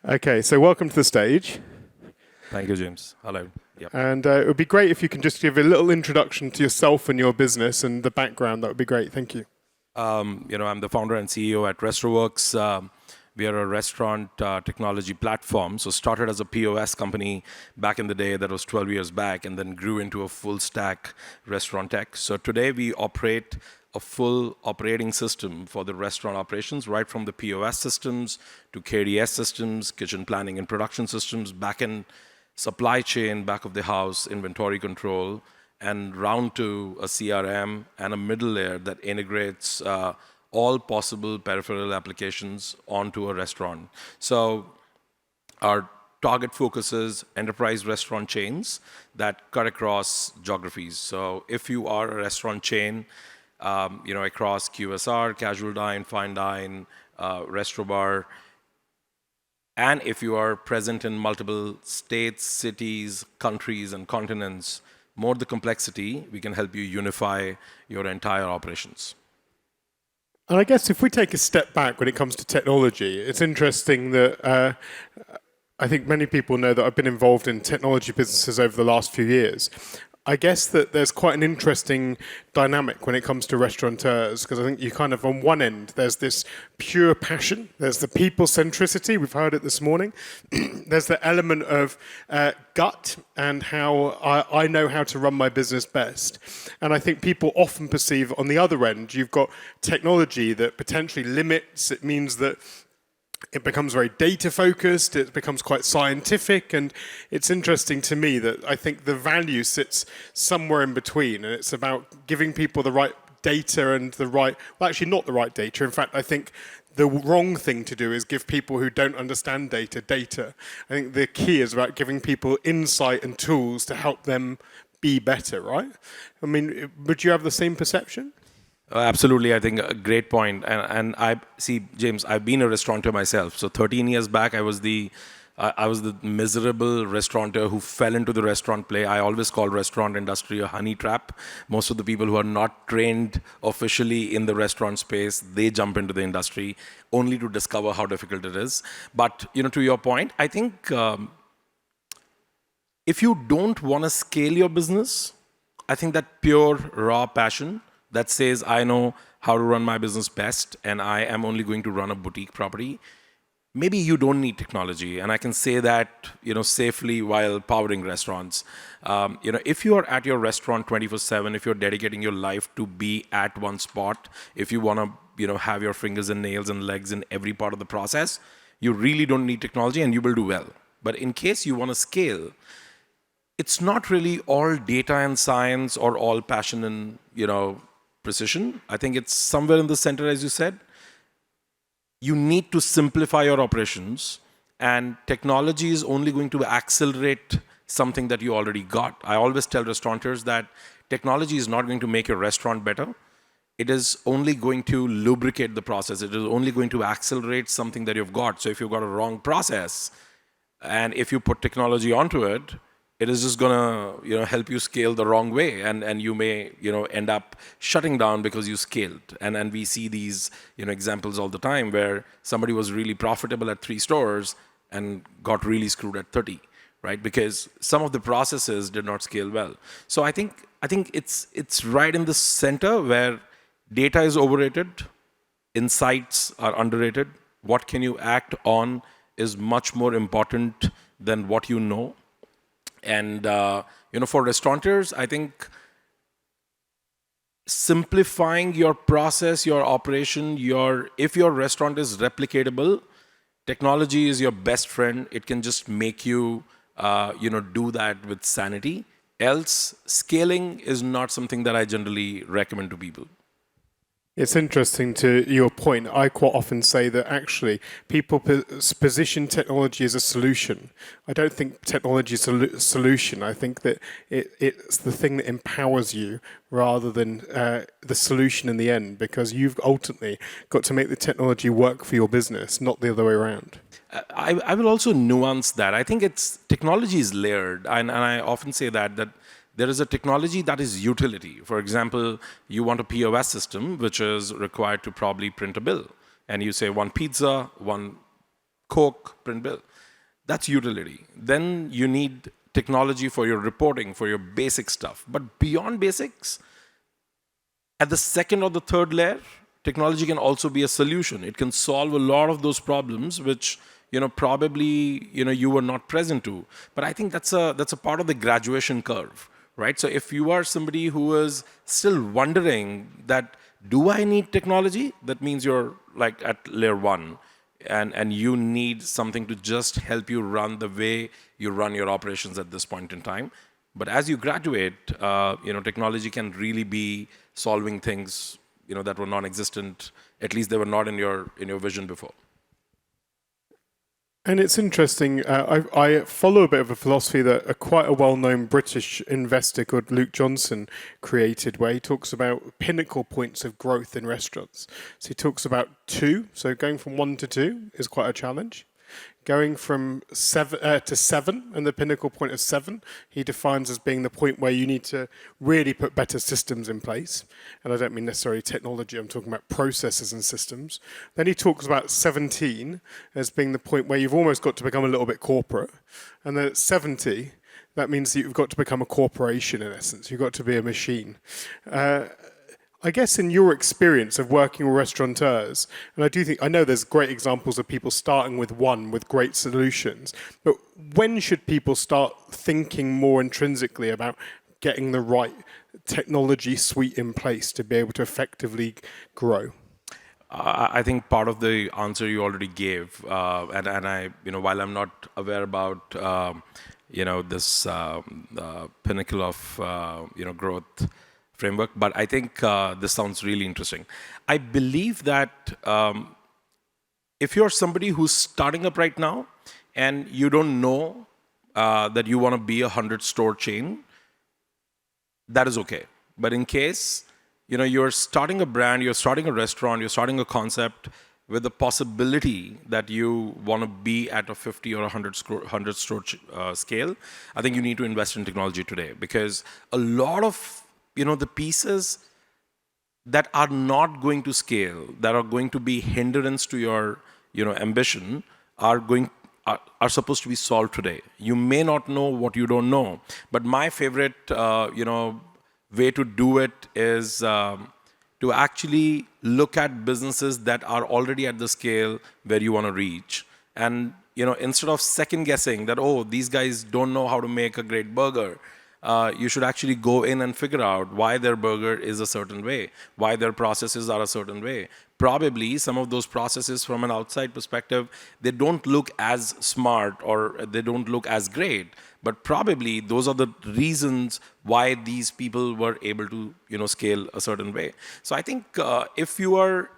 Okay, so welcome to the stage. Thank you, James. Hello. Yep. And it would be great if you can just give a little introduction to yourself and your business and the background. That would be great. Thank you. I'm the founder and CEO at Restroworks. We are a restaurant technology platform. So started as a POS company back in the day, that was 12 years back, and then grew into a full stack restaurant tech. So today we operate a full operating system for the restaurant operations, right from the POS systems to KDS systems, kitchen planning and production systems, back-end supply chain, back of the house, inventory control, and round to a CRM and a middle layer that integrates all possible peripheral applications onto a restaurant. So our target focuses enterprise restaurant chains that cut across geographies. So if you are a restaurant chain, across QSR, casual dine, fine dine, restaurant bar, and if you are present in multiple states, cities, countries, and continents, more the complexity, we can help you unify your entire operations. And I guess if we take a step back when it comes to technology, it's interesting that I think many people know that I've been involved in technology businesses over the last few years. I guess that there's quite an interesting dynamic when it comes to restaurateurs, because I think you kind of, on one end, there's this pure passion, there's the people centricity, we've heard it this morning, there's the element of gut and how I know how to run my business best. And I think people often perceive on the other end, you've got technology that potentially limits, it means that it becomes very data focused, it becomes quite scientific, and it's interesting to me that I think the value sits somewhere in between, and it's about giving people the right data and the right, well actually not the right data. In fact, I think the wrong thing to do is give people who don't understand data. I think the key is about giving people insight and tools to help them be better, right? I mean, would you have the same perception? Absolutely, I think a great point. And I see, James, I've been a restaurateur myself. So 13 years back, I was the miserable restaurateur who fell into the restaurant play. I always call restaurant industry a honey trap. Most of the people who are not trained officially in the restaurant space, they jump into the industry only to discover how difficult it is. But to your point, I think if you don't want to scale your business, I think that pure raw passion that says, I know how to run my business best and I am only going to run a boutique property, maybe you don't need technology. And I can say that safely while powering restaurants. If you are at your restaurant 24/7, if you're dedicating your life to be at one spot, if you want to have your fingers and nails and legs in every part of the process, you really don't need technology and you will do well. But in case you want to scale, it's not really all data and science or all passion and precision. I think it's somewhere in the center, as you said. You need to simplify your operations, and technology is only going to accelerate something that you already got. I always tell restaurateurs that technology is not going to make your restaurant better. It is only going to lubricate the process. It is only going to accelerate something that you've got. So if you've got a wrong process, and if you put technology onto it, it is just gonna help you scale the wrong way, and you may end up shutting down because you scaled. And we see these examples all the time where somebody was really profitable at 3 stores and got really screwed at 30, right? Because some of the processes did not scale well. So I think it's right in the center where data is overrated, insights are underrated. What can you act on is much more important than what you know. And for restaurateurs, I think simplifying your process, your operation, if your restaurant is replicatable, technology is your best friend. It can just make you do that with sanity. Else, scaling is not something that I generally recommend to people. It's interesting to your point. I quite often say that actually people position technology as a solution. I don't think technology is a solution. I think that it's the thing that empowers you rather than the solution in the end, because you've ultimately got to make the technology work for your business, not the other way around. I will also nuance that. I think technology is layered, and I often say that there is a technology that is utility. For example, you want a POS system, which is required to probably print a bill. And you say 1 pizza, 1 Coke, print bill. That's utility. Then you need technology for your reporting, for your basic stuff. But beyond basics, at the second or the third layer, technology can also be a solution. It can solve a lot of those problems which probably you were not present to. But I think that's a part of the graduation curve, right? So if you are somebody who is still wondering that, do I need technology? That means you're like at layer one, and you need something to just help you run the way you run your operations at this point in time. But as you graduate, technology can really be solving things that were non-existent. At least they were not in your vision before. And it's interesting, I follow a bit of a philosophy that quite a well-known British investor called Luke Johnson created, where he talks about pinnacle points of growth in restaurants. So he talks about 2, so going from 1 to 2 is quite a challenge. Going from 7 to 7, and the pinnacle point of 7, he defines as being the point where you need to really put better systems in place. And I don't mean necessarily technology, I'm talking about processes and systems. Then he talks about 17 as being the point where you've almost got to become a little bit corporate. And then at 70, that means that you've got to become a corporation in essence. You've got to be a machine. I guess in your experience of working with restaurateurs, and I know there's great examples of people starting with one with great solutions, but when should people start thinking more intrinsically about getting the right technology suite in place to be able to effectively grow? I think part of the answer you already gave, and I, while I'm not aware about, this pinnacle of, growth framework, but I think this sounds really interesting. I believe that if you're somebody who's starting up right now and you don't know that you want to be a 100-store chain, that is okay. But in case you're starting a brand, you're starting a restaurant, you're starting a concept with the possibility that you want to be at a 50 or 100 store scale, I think you need to invest in technology today, because a lot of the pieces that are not going to scale, that are going to be hindrance to your ambition, are supposed to be solved today. You may not know what you don't know, but my favorite way to do it is to actually look at businesses that are already at the scale where you want to reach, and instead of second guessing that, oh, these guys don't know how to make a great burger, you should actually go in and figure out why their burger is a certain way, why their processes are a certain way. Probably some of those processes from an outside perspective, they don't look as smart or they don't look as great, but probably those are the reasons why these people were able to scale a certain way. So I think if you're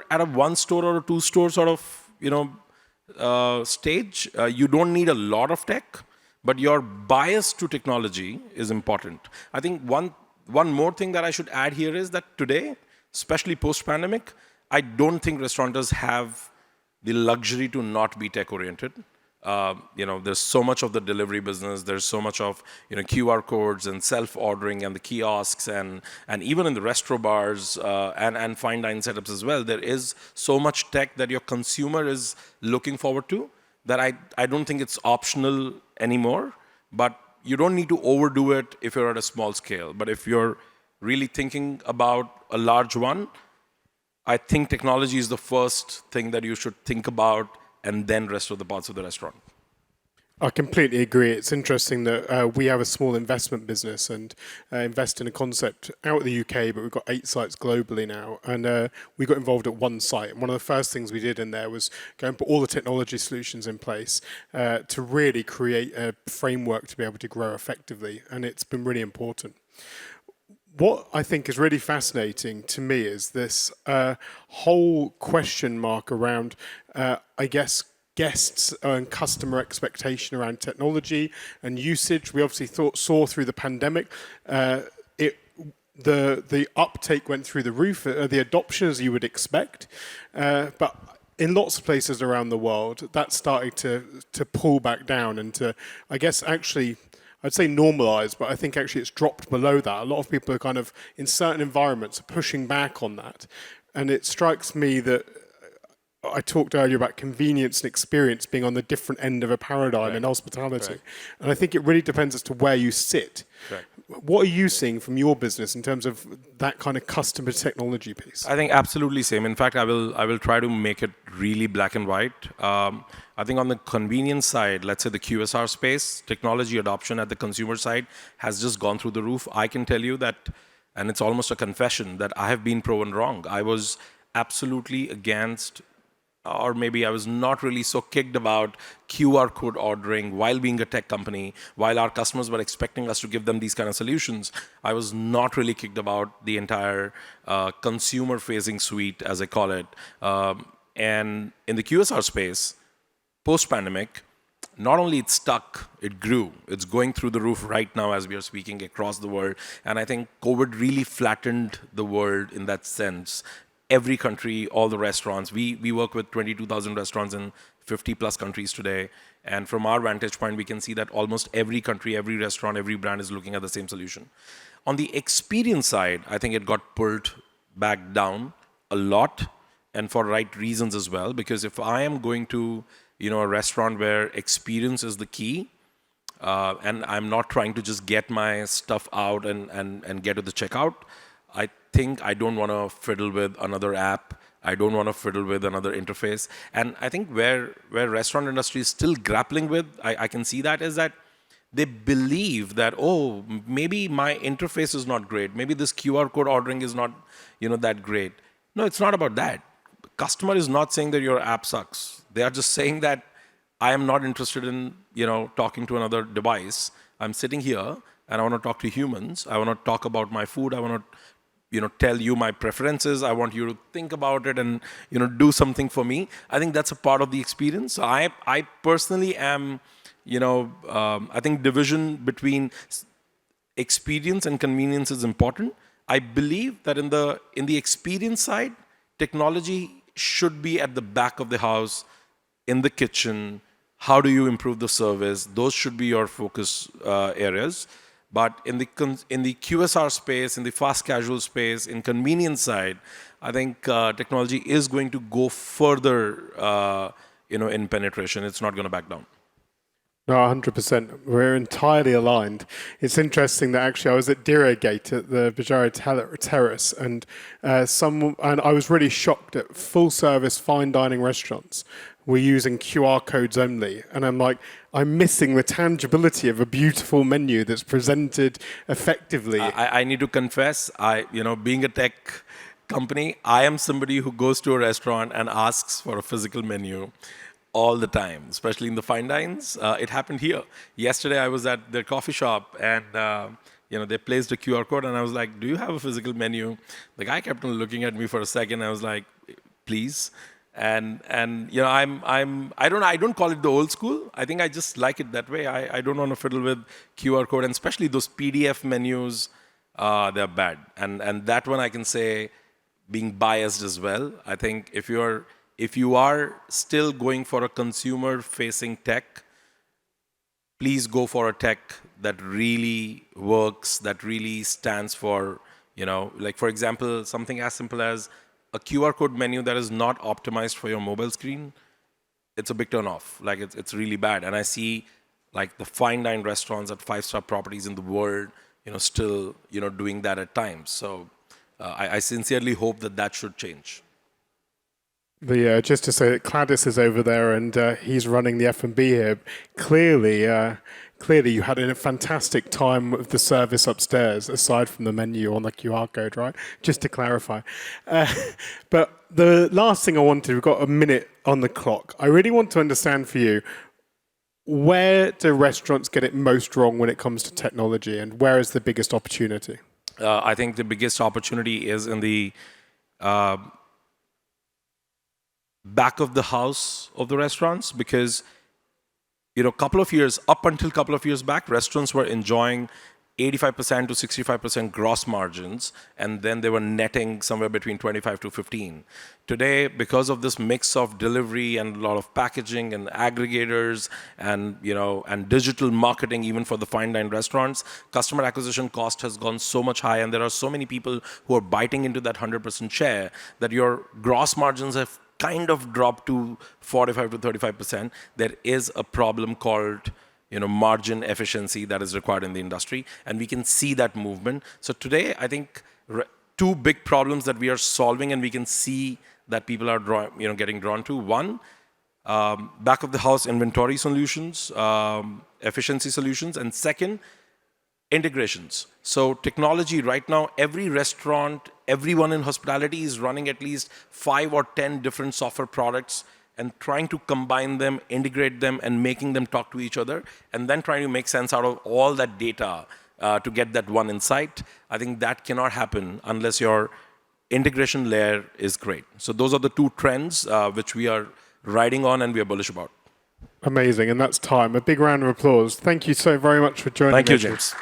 at a 1 store or a 2 store sort of stage, you don't need a lot of tech, but your bias to technology is important. I think one more thing that I should add here is that today, especially post-pandemic, I don't think restaurateurs have the luxury to not be tech-oriented. There's so much of the delivery business, there's so much of QR codes and self-ordering and the kiosks and even in the restaurant bars and fine dine setups as well. There is so much tech that your consumer is looking forward to, that I don't think it's optional anymore, but you don't need to overdo it if you're at a small scale. But if you're really thinking about a large one, I think technology is the first thing that you should think about, and then rest of the parts of the restaurant. I completely agree. It's interesting that we have a small investment business and invest in a concept out of the UK, but we've got 8 sites globally now. And we got involved at one site. And one of the first things we did in there was go and put all the technology solutions in place to really create a framework to be able to grow effectively. And it's been really important. What I think is really fascinating to me is this whole question mark around, I guess, guests and customer expectation around technology and usage. We obviously saw through the pandemic, the uptake went through the roof, the adoption as you would expect, but in lots of places around the world, that started to pull back down and to, I guess, actually, I'd say normalize, but I think actually it's dropped below that. A lot of people are kind of, in certain environments, pushing back on that. And it strikes me that I talked earlier about convenience and experience being on the different end of a paradigm in hospitality. And I think it really depends as to where you sit. Correct. What are you seeing from your business in terms of that kind of customer technology piece? I think absolutely same. In fact, I will try to make it really black and white. I think on the convenience side, let's say the QSR space, technology adoption at the consumer side has just gone through the roof. I can tell you that, and it's almost a confession, that I have been proven wrong. I was absolutely against, or maybe I was not really so kicked about QR code ordering while being a tech company, while our customers were expecting us to give them these kind of solutions. I was not really kicked about the entire consumer-facing suite, as I call it. And in the QSR space, post-pandemic, not only it stuck, it grew. It's going through the roof right now as we are speaking across the world. And I think COVID really flattened the world in that sense. Every country, all the restaurants. We work with 22,000 restaurants in 50 plus countries today. And from our vantage point, we can see that almost every country, every restaurant, every brand is looking at the same solution. On the experience side, I think it got pulled back down a lot, and for right reasons as well. Because if I am going to, a restaurant where experience is the key, and I'm not trying to just get my stuff out and get to the checkout, I think I don't want to fiddle with another app. I don't want to fiddle with another interface. And I think where restaurant industry is still grappling with, I can see that, is that they believe that, oh, maybe my interface is not great. Maybe this QR code ordering is not, that great. No, it's not about that. Customer is not saying that your app sucks. They are just saying that I am not interested in, talking to another device. I'm sitting here and I want to talk to humans. I want to talk about my food. I want to, tell you my preferences. I want you to think about it and, do something for me. I think that's a part of the experience. So I personally am, I think division between experience and convenience is important. I believe that in the experience side, technology should be at the back of the house, in the kitchen. How do you improve the service? Those should be your focus areas. But in the QSR space, in the fast casual space, in convenience side, I think technology is going to go further, in penetration. It's not going to back down. No, 100%. We're entirely aligned. It's interesting that actually I was at Gate at the Bajara Terrace, and I was really shocked at full-service fine dining restaurants were using QR codes only, and I'm like, I'm missing the tangibility of a beautiful menu that's presented effectively. I need to confess, being a tech company, I am somebody who goes to a restaurant and asks for a physical menu all the time, especially in the fine dines. It happened here. Yesterday, I was at their coffee shop, and they placed a QR code, and I was like, "Do you have a physical menu?" The guy kept on looking at me for a second. I was like, "Please." And I don't call it the old school. I think I just like it that way. I don't want to fiddle with QR code, and especially those PDF menus. They're bad. And that one I can say, being biased as well. I think if you are still going for a consumer-facing tech, please go for a tech that really works, that really stands for, like for example, something as simple as a QR code menu that is not optimized for your mobile screen. It's a big turn off. Like it's really bad. And I see like the fine dine restaurants at 5-star properties in the world, still, doing that at times. So I sincerely hope that should change. Just to say that Gladys is over there and he's running the F&B here. Clearly you had a fantastic time with the service upstairs, aside from the menu on the QR code, right? Just to clarify. But the last thing I wanted, we've got a minute on the clock. I really want to understand for you, where do restaurants get it most wrong when it comes to technology, and where is the biggest opportunity? I think the biggest opportunity is in the back of the house of the restaurants, because up until a couple of years back, restaurants were enjoying 85% to 65% gross margins, and then they were netting somewhere between 25 to 15. Today, because of this mix of delivery and a lot of packaging and aggregators and digital marketing, even for the fine dine restaurants, customer acquisition cost has gone so much high, and there are so many people who are biting into that 100% share that your gross margins have kind of dropped to 45 to 35%, there is a problem called margin efficiency that is required in the industry, and we can see that movement. So today, I think two big problems that we are solving, and we can see that people are getting drawn to. One, back of the house inventory solutions, efficiency solutions, and second, integrations. So technology right now, every restaurant, everyone in hospitality is running at least 5 or 10 different software products and trying to combine them, integrate them, and making them talk to each other, and then trying to make sense out of all that data to get that one insight. I think that cannot happen unless your integration layer is great. So those are the two trends which we are riding on and we are bullish about. Amazing, and that's time. A big round of applause. Thank you so very much for joining us. Thank you, James.